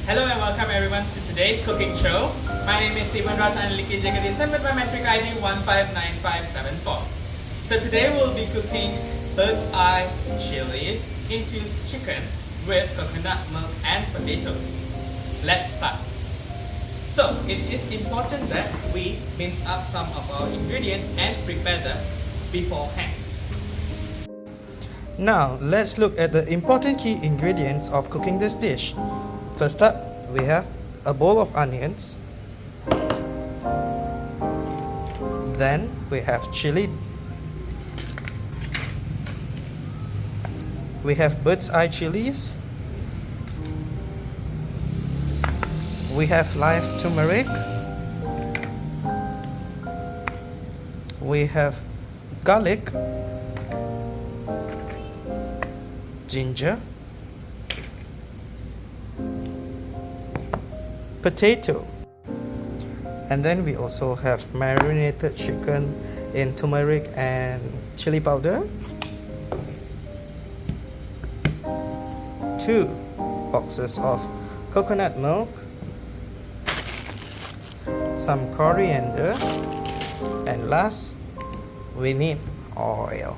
Hello and welcome everyone to today's cooking show. My name is Theebenraj and Jagathesan with my Matric ID 159574. So today we'll be cooking bird's eye chilies infused chicken with coconut milk and potatoes. Let's start. So it is important that we mince up some of our ingredients and prepare them beforehand. Now let's look at the important key ingredients of cooking this dish. First up, we have a bowl of onions. Then we have chili. We have bird's eye chilies. We have live turmeric. We have garlic, ginger, potato, and then we also have marinated chicken in turmeric and chili powder, 2 boxes of coconut milk, some coriander, and last, we need oil.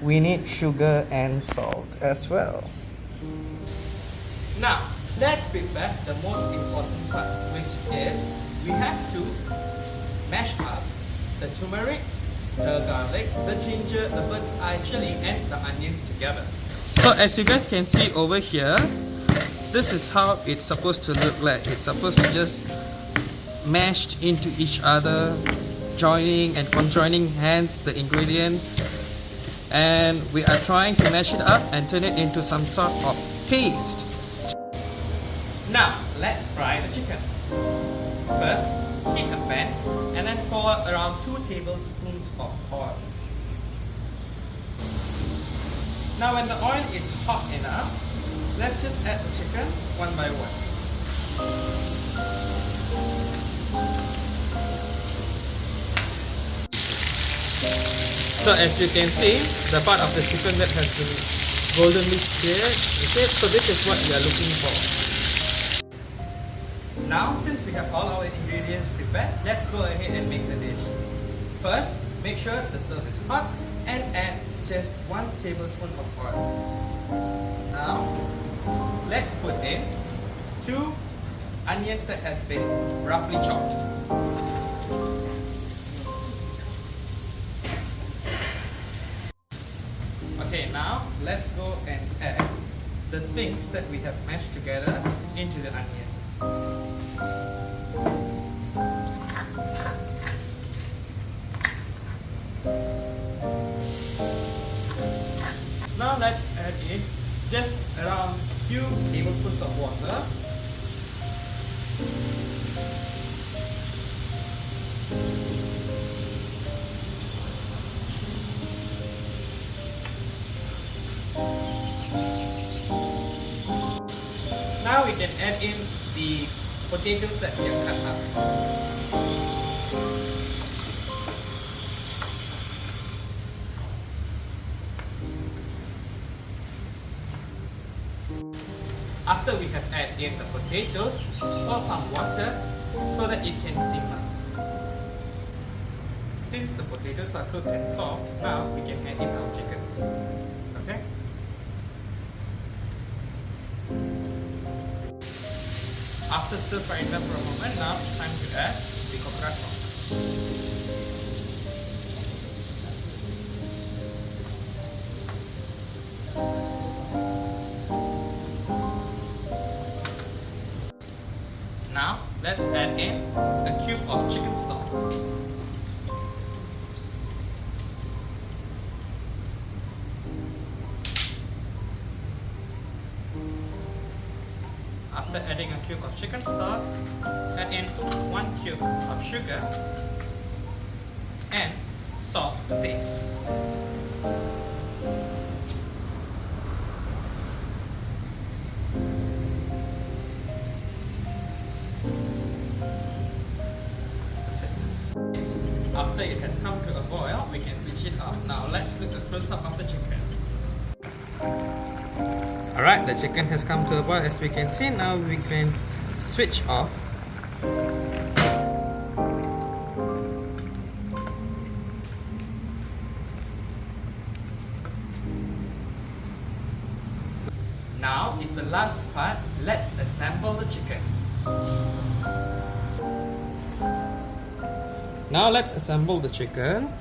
We need sugar and salt as well. Now, let's prepare the most important part, which is we have to mash up the turmeric, the garlic, the ginger, the bird's eye chili, and the onions together. So as you guys can see over here, this is how it's supposed to look like. It's supposed to just mashed into each other, joining and conjoining hands the ingredients, and we are trying to mash it up and turn it into some sort of paste. Now, let's fry the chicken. First, heat a pan and then pour around 2 tablespoons of oil. Now, when the oil is hot enough, let's just add the chicken one by one. So, as you can see, the part of the chicken that has been goldenly seared, okay? So this is what we are looking for. Now, since we have all our ingredients prepared, let's go ahead and make the dish. First, make sure the stove is hot and add just 1 tablespoon of oil. Now, let's put in 2 onions that has been roughly chopped. Okay, now let's go and add the things that we have mashed together into the onion. Now let's add in just around few tablespoons of water. Now we can add in the potatoes that we have cut up. After we have added in the potatoes, pour some water so that it can simmer. Since the potatoes are cooked and soft, now we can add in our chickens. Okay? After stir frying them for a moment, now it's time to add the coconut milk. Now let's add in a cube of chicken stock. After adding a cube of chicken stock, add in 1 cube of sugar and salt to taste. That's it. After it has come to a boil, we can switch it off. Now let's look at a close-up of the chicken. Alright, the chicken has come to a boil. As we can see now, we can switch off. Now is the last part. Let's assemble the chicken. Now let's assemble the chicken.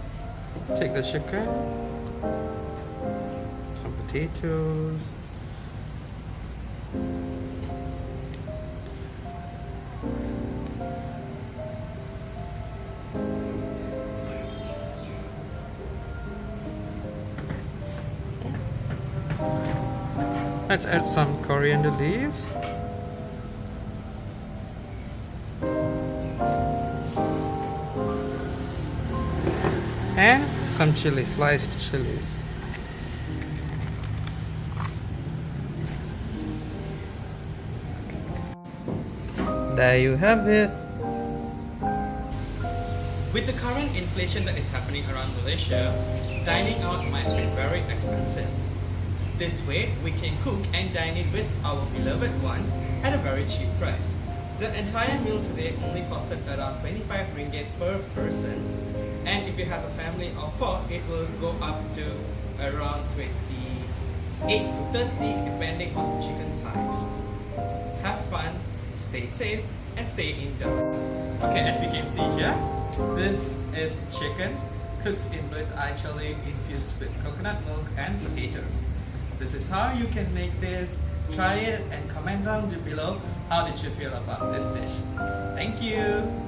Take the chicken, some potatoes, let's add some coriander leaves. And some chili, sliced chilies. There you have it. With the current inflation that is happening around Malaysia, dining out might be very expensive. This way, we can cook and dine in with our beloved ones at a very cheap price. The entire meal today only costed around 25 ringgit per person. And if you have a family of 4, it will go up to around 28 to 30 depending on the chicken size. Have fun, stay safe, and stay indoors. Okay, as we can see here, this is chicken cooked in with Eye Chilli infused with coconut milk and potatoes. This is how you can make this. Try it and comment down below how did you feel about this dish. Thank you.